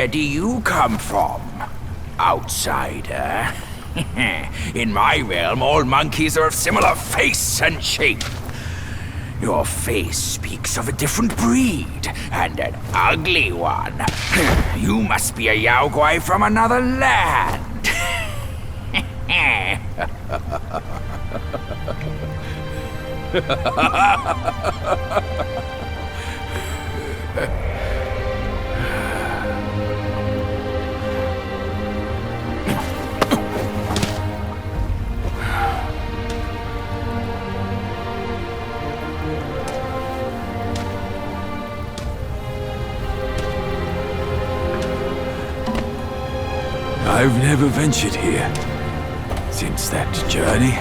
Where do you come from, outsider? In my realm, all monkeys are of similar face and shape. Your face speaks of a different breed, and an ugly one. You must be a Yaoguai from another land. I've never ventured here since that journey.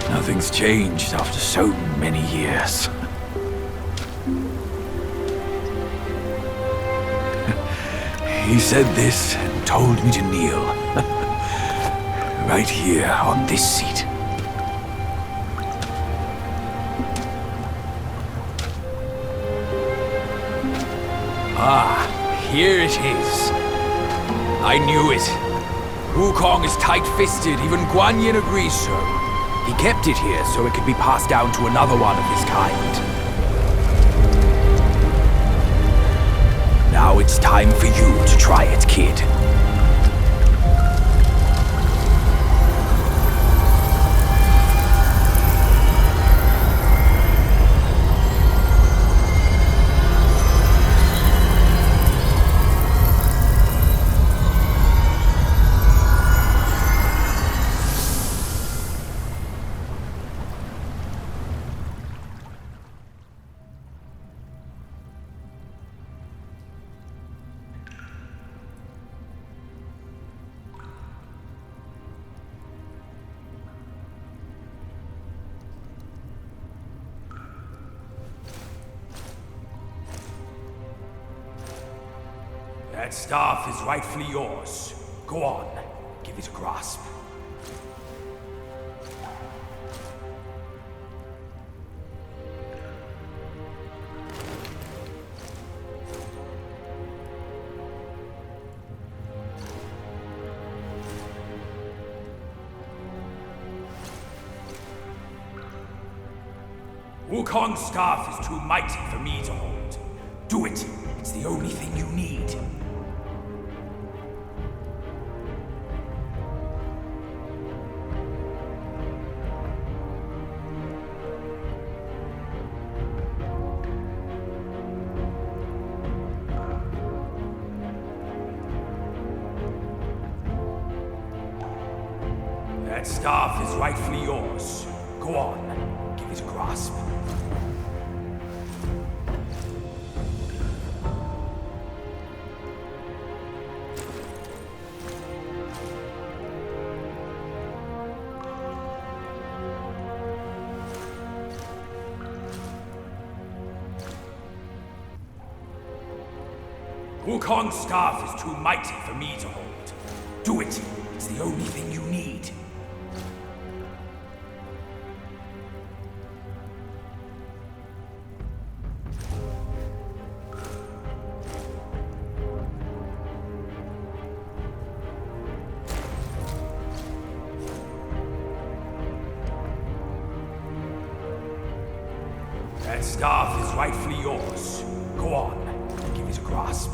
Nothing's changed after so many years. He said this and told me to kneel. Right here on this seat. Ah, here it is. I knew it. Wukong is tight-fisted, even Guan Yin agrees so. He kept it here so it could be passed down to another one of his kind. Now it's time for you to try it, kid. That staff is rightfully yours. Go on, give it a grasp. Wukong's staff is too mighty for me to hold. Do it. It's the only thing you need. That staff is rightfully yours. Go on, give it a grasp. Wukong's staff is too mighty for me to hold. Do it. It's the only thing you need. That staff is rightfully yours. Go on, give it a grasp.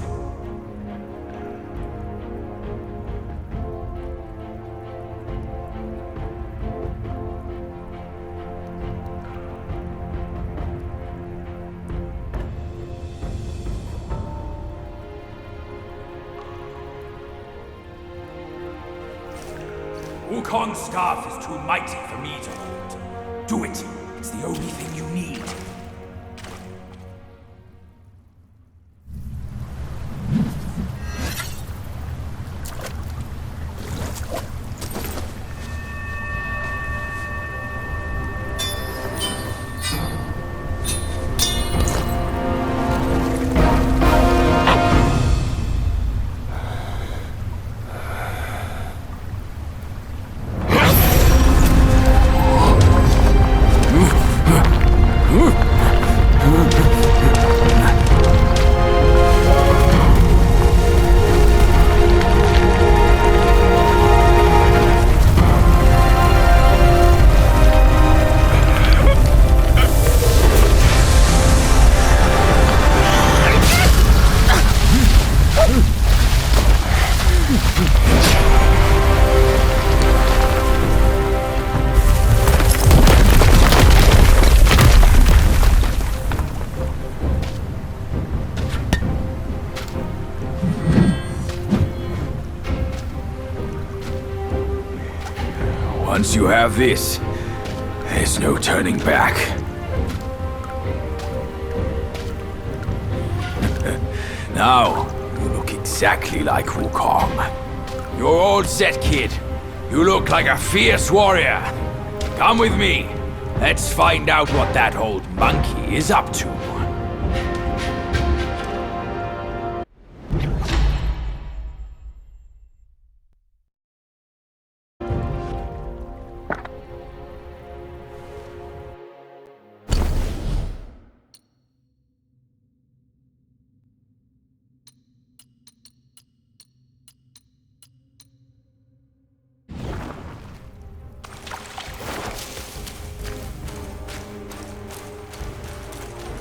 Wukong's staff is too mighty for me to hold. Do it. It's the only thing you need. Once you have this, there's no turning back. Now, you look exactly like Wukong. You're all set, kid. You look like a fierce warrior. Come with me. Let's find out what that old monkey is up to.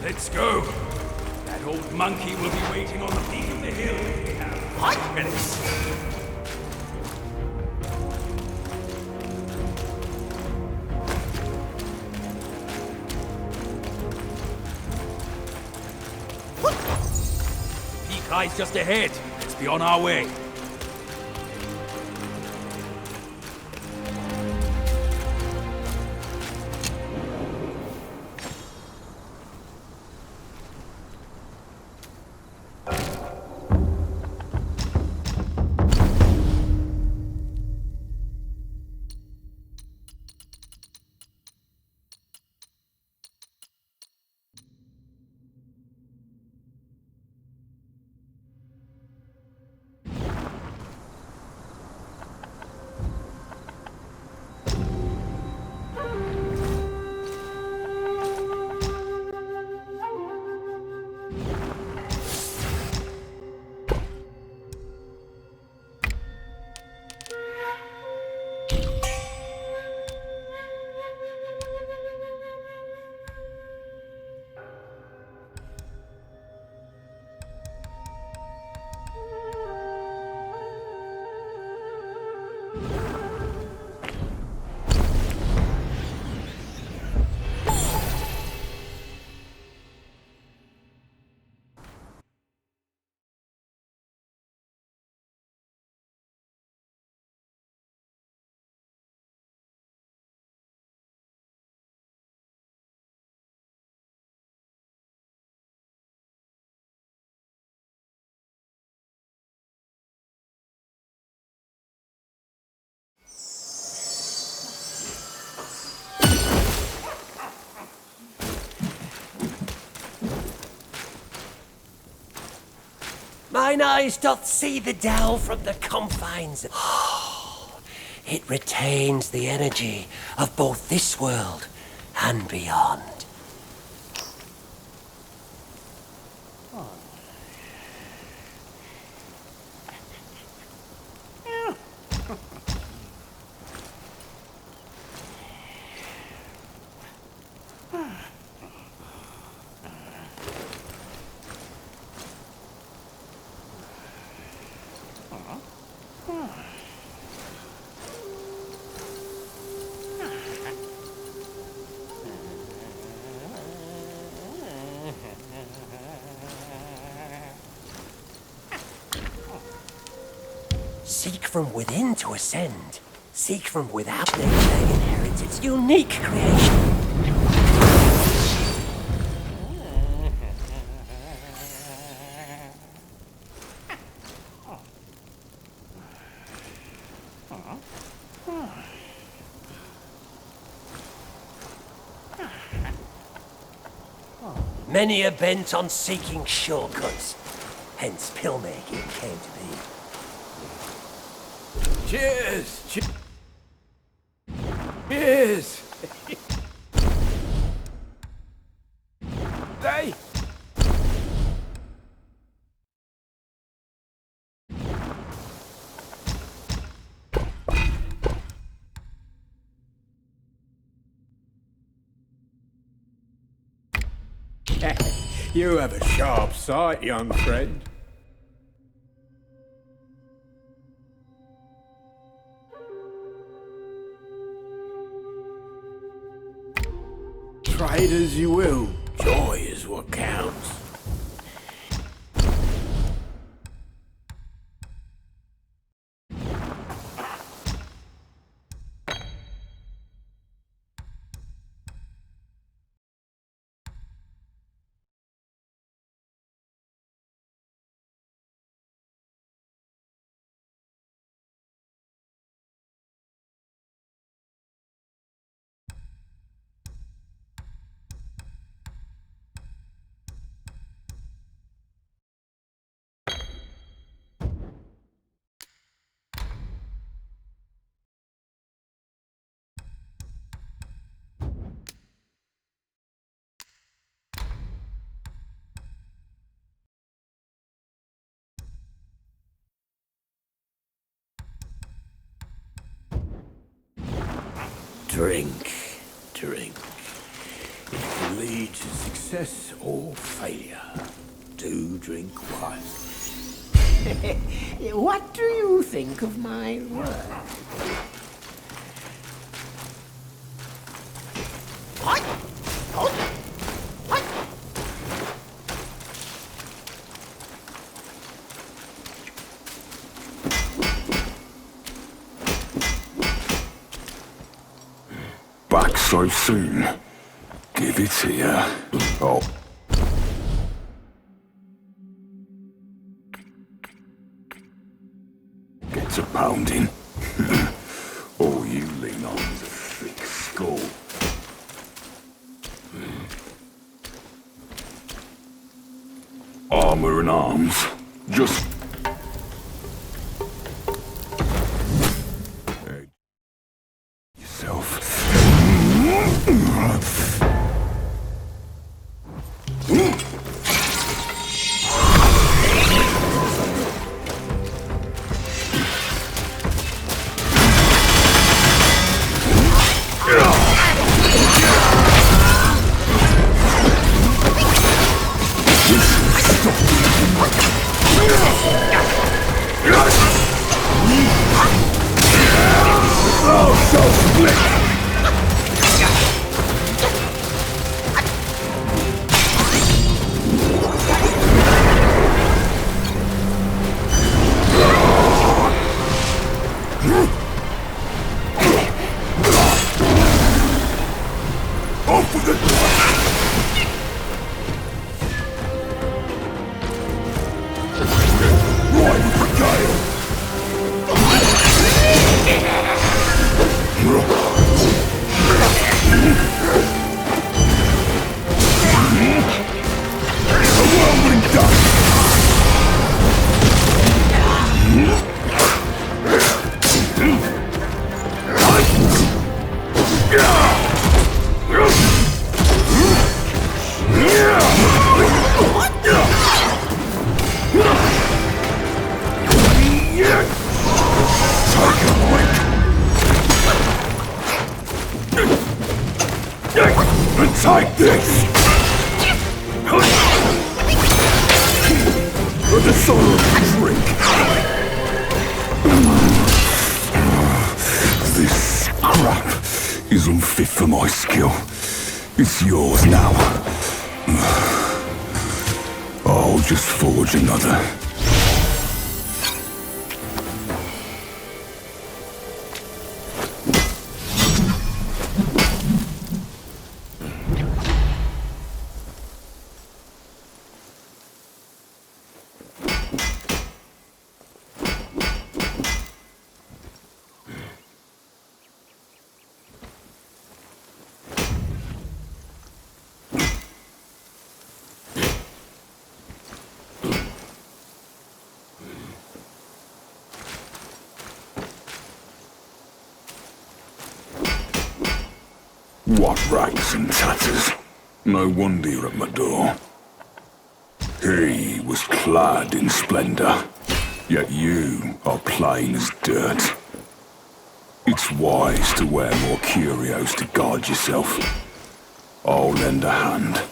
Let's go. That old monkey will be waiting on the peak of the hill. We have 5 minutes. Peak lies just ahead. Let's be on our way. Mine eyes doth see the dell from the confines. It retains the energy of both this world and beyond. Seek from within to ascend. Seek from without, nature inherits its unique creation. Many are bent on seeking shortcuts, hence pill making came to be. Cheers! Cheers! They... You have a sharp sight, young friend. Trade as you will. Joy is what counts. Drink, drink. It can lead to success or failure. Do drink wine. What do you think of my work? Back so soon. Give it here. Oh. Gets a pounding. All you lean on is a thick skull. Armor and arms. Just... yourself. Oh, so slick! Off with it! Right with the gale! A whirlwind dust! Take this! For the soul drink! This crap is unfit for my skill. It's yours now. I'll just forge another. What rags and tatters. No wonder you're at my door. He was clad in splendor, yet you are plain as dirt. It's wise to wear more curios to guard yourself. I'll lend a hand.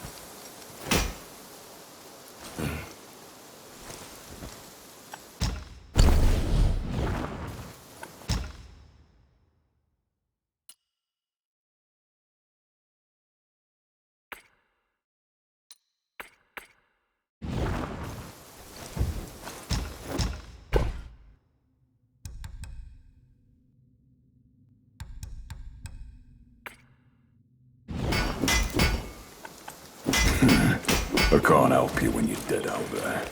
I can't help you when you're dead out there.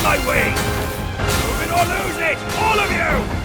my way! Move it or lose it! All of you!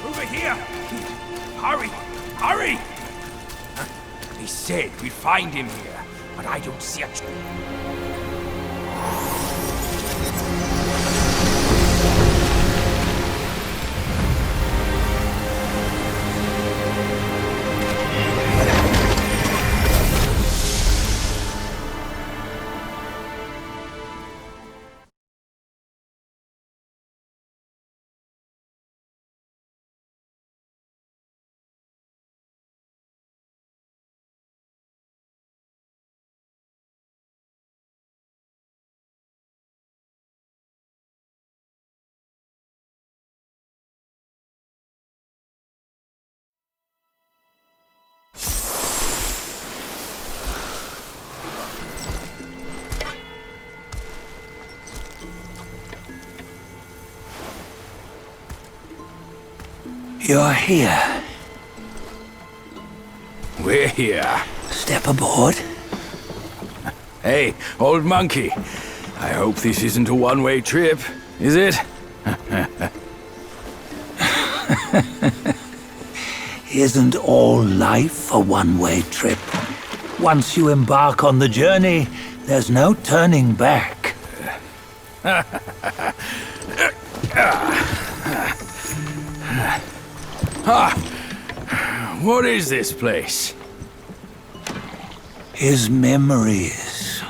Over here! Hurry! Hurry! He said we'd find him here, but I don't see a... You're here. We're here. Step aboard. Hey, old monkey. I hope this isn't a one-way trip, is it? Isn't all life a one-way trip? Once you embark on the journey, there's no turning back. What is this place? His memories.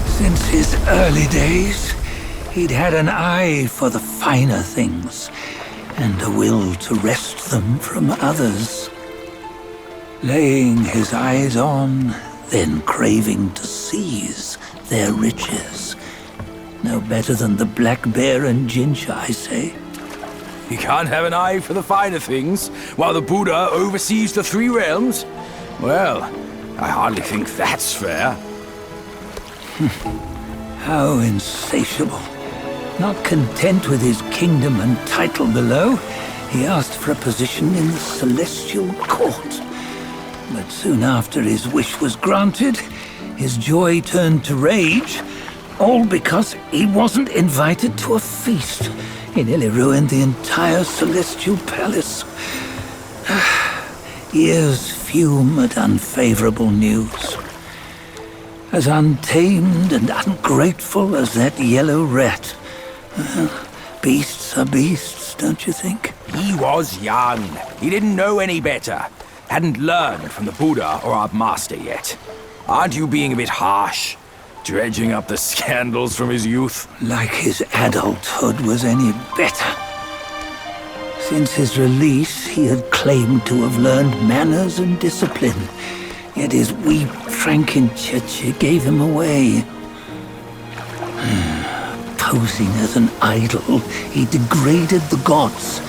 Since his early days, he'd had an eye for the finer things, and a will to wrest them from others. Laying his eyes on, then craving to seize their riches. No better than the black bear and ginger, I say. You can't have an eye for the finer things, while the Buddha oversees the three realms? Well, I hardly think that's fair. How insatiable. Not content with his kingdom and title below, he asked for a position in the celestial court. But soon after his wish was granted, his joy turned to rage, all because he wasn't invited to a feast. He nearly ruined the entire celestial palace. Ears fume at unfavorable news. As untamed and ungrateful as that yellow rat. Beasts are beasts, don't you think? He was young. He didn't know any better. Hadn't learned from the Buddha or our master yet. Aren't you being a bit harsh? Dredging up the scandals from his youth? Like his adulthood was any better. Since his release, he had claimed to have learned manners and discipline. Yet his weak Frankenchurch gave him away. Posing as an idol, he degraded the gods.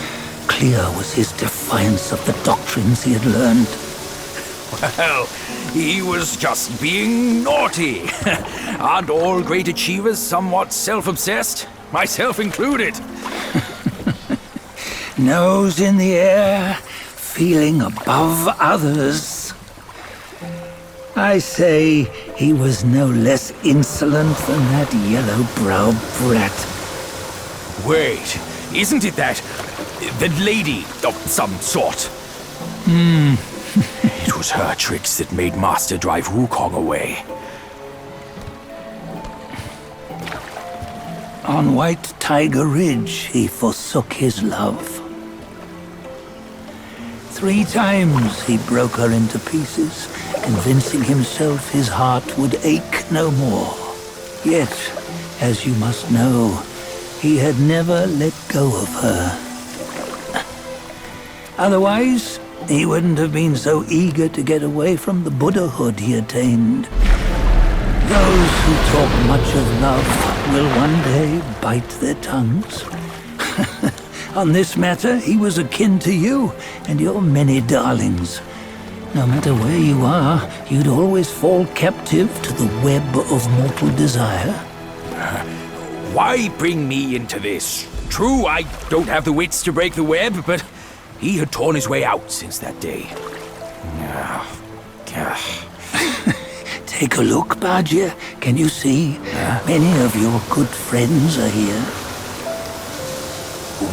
Clear was his defiance of the doctrines he had learned. Well, he was just being naughty. Aren't all great achievers somewhat self-obsessed? Myself included. Nose in the air, feeling above others. I say he was no less insolent than that yellow-browed brat. Wait, isn't it that lady of some sort? It was her tricks that made Master drive Wukong away. On White Tiger Ridge, he forsook his love. 3 times he broke her into pieces, convincing himself his heart would ache no more. Yet, as you must know, he had never let go of her. Otherwise, he wouldn't have been so eager to get away from the Buddhahood he attained. Those who talk much of love will one day bite their tongues. On this matter, he was akin to you and your many darlings. No matter where you are, you'd always fall captive to the web of mortal desire. Why bring me into this? True, I don't have the wits to break the web, but he had torn his way out since that day. Take a look, Badger. Can you see? Many of your good friends are here.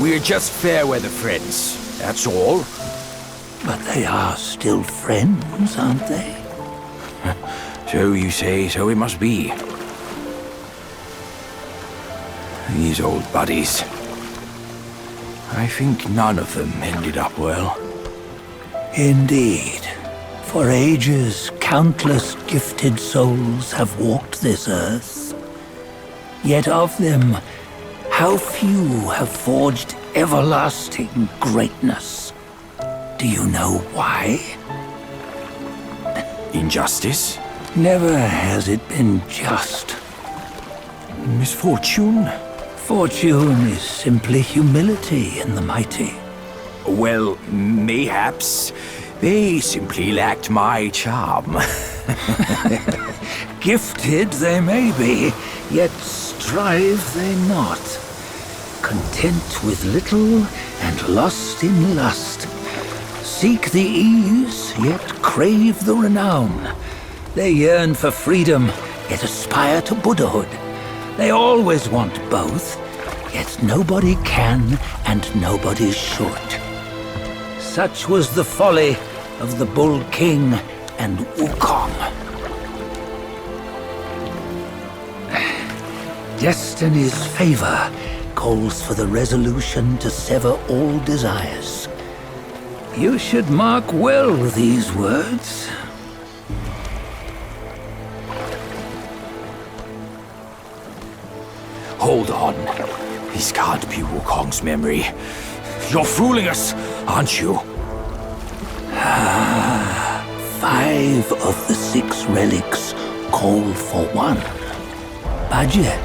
We're just fair weather friends, that's all. But they are still friends, aren't they? So you say, so it must be. These old buddies. I think none of them ended up well. Indeed. For ages, countless gifted souls have walked this earth. Yet of them, how few have forged everlasting greatness? Do you know why? Injustice? Never has it been just. Misfortune? Fortune is simply humility in the mighty. Well, mayhaps they simply lacked my charm. Gifted they may be, yet strive they not. Content with little and lost in lust. Seek the ease, yet crave the renown. They yearn for freedom, yet aspire to Buddhahood. They always want both, yet nobody can and nobody should. Such was the folly of the Bull King and Wukong. Destiny's favor calls for the resolution to sever all desires. You should mark well these words. Hold on. This can't be Wukong's memory. You're fooling us, aren't you? 5 of the 6 relics call for one. Badger,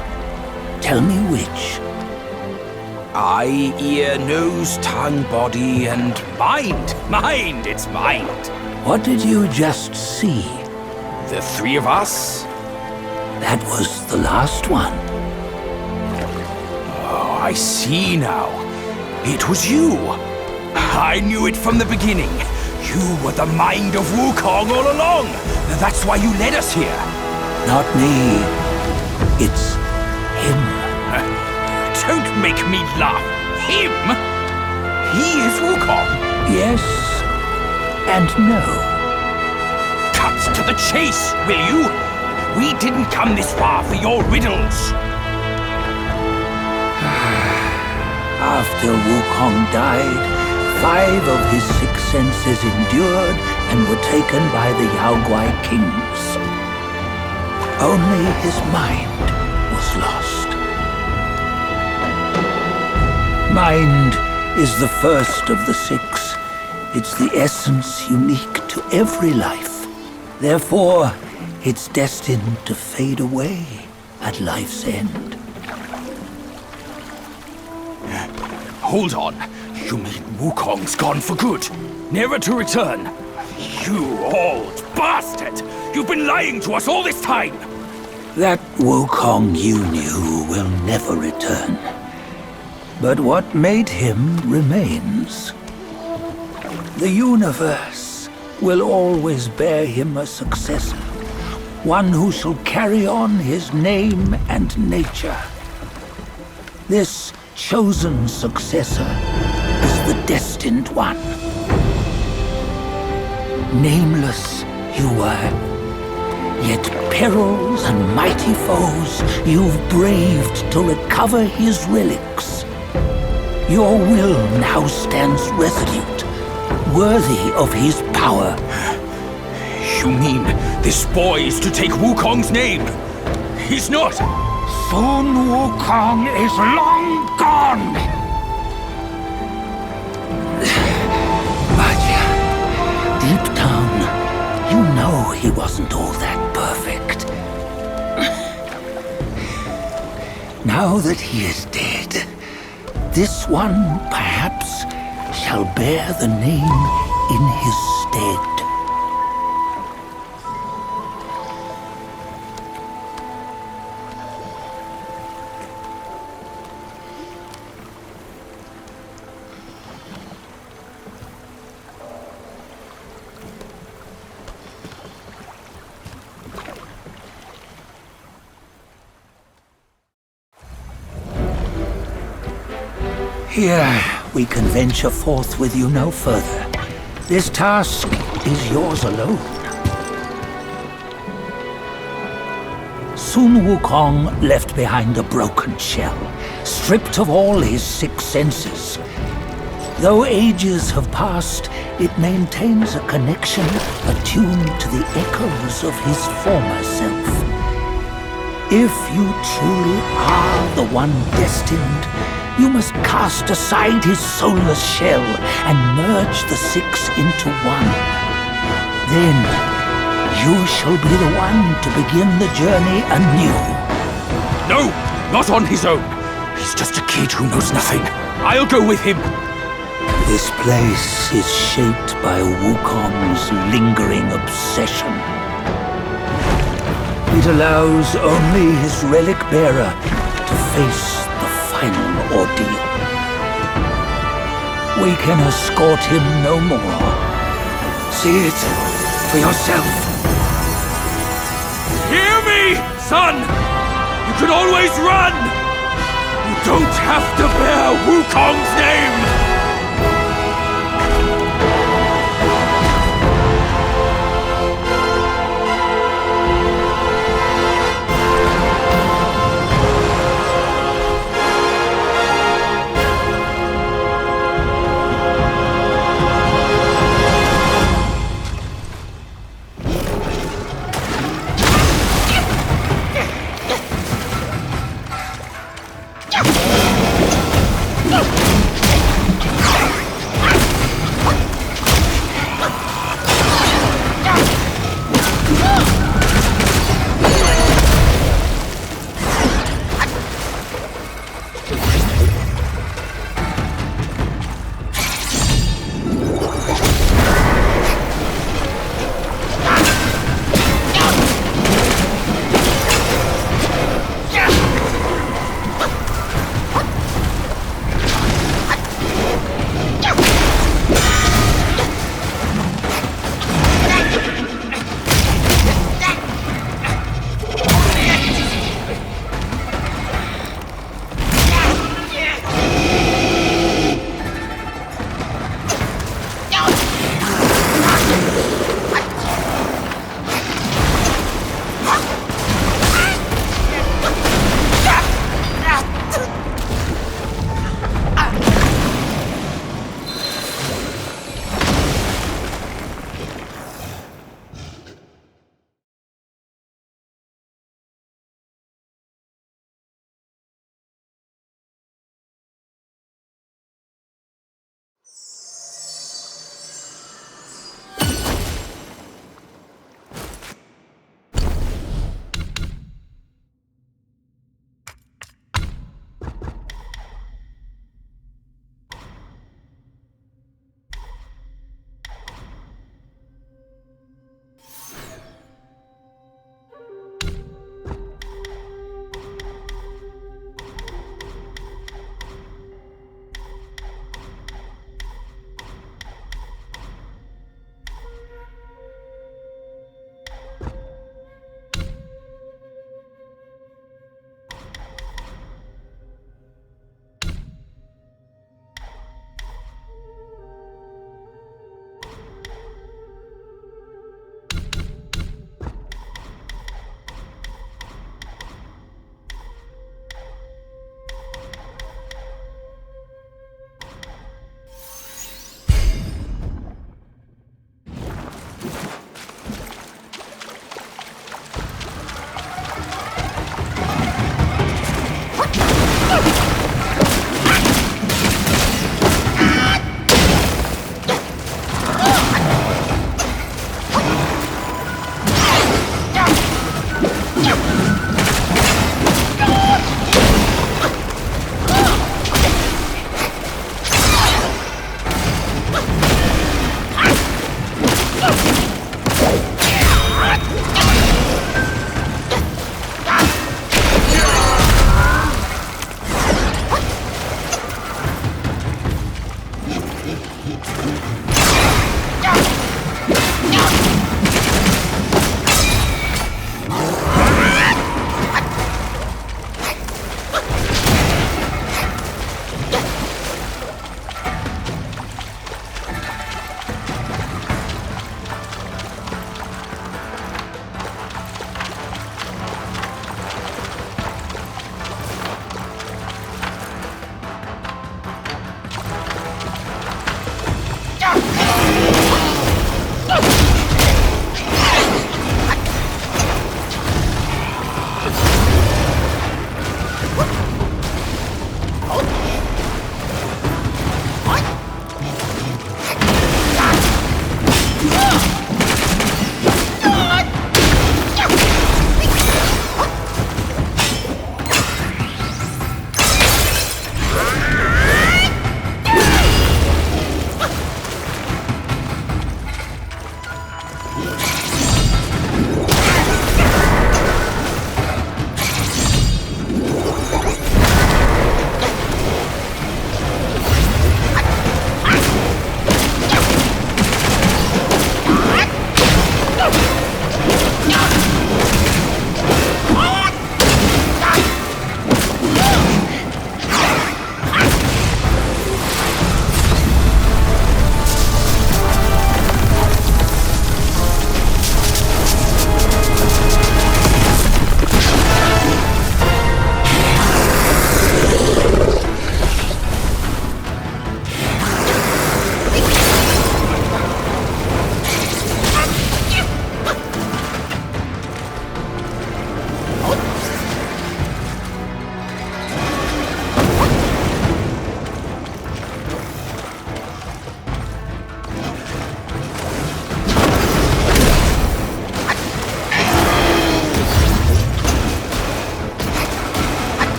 tell me which. Eye, ear, nose, tongue, body, and mind. Mind, it's mind. What did you just see? The 3 of us? That was the last one. Oh, I see now. It was you. I knew it from the beginning. You were the mind of Wukong all along. That's why you led us here. Not me. It's him. Don't make me laugh. Him? He is Wukong. Yes and no. Cut to the chase, will you? We didn't come this far for your riddles. After Wukong died, 5 of his 6 senses endured and were taken by the Yaoguai kings. Only his mind was lost. Mind is the first of the 6. It's the essence unique to every life. Therefore, it's destined to fade away at life's end. Hold on. You mean Wukong's gone for good? Never to return? You old bastard! You've been lying to us all this time! That Wukong you knew will never return. But what made him remains. The universe will always bear him a successor, one who shall carry on his name and nature. This chosen successor is the destined one. Nameless you were, yet perils and mighty foes you've braved to recover his relics. Your will now stands resolute, worthy of his power. You mean this boy is to take Wukong's name? He's not! Soon Wukong is long gone! But deep down, you know he wasn't all that perfect. Now that he is dead, this one, perhaps, shall bear the name in his stead. Here, we can venture forth with you no further. This task is yours alone. Soon Wukong left behind a broken shell, stripped of all his 6 senses. Though ages have passed, it maintains a connection attuned to the echoes of his former self. If you truly are the one destined, you must cast aside his soulless shell and merge the 6 into one. Then, you shall be the one to begin the journey anew. No! Not on his own! He's just a kid who knows nothing. I'll go with him! This place is shaped by Wukong's lingering obsession. It allows only his relic bearer to face the final ordeal. We can escort him no more. See it for yourself. Hear me, son! You can always run! You don't have to bear Wukong's name!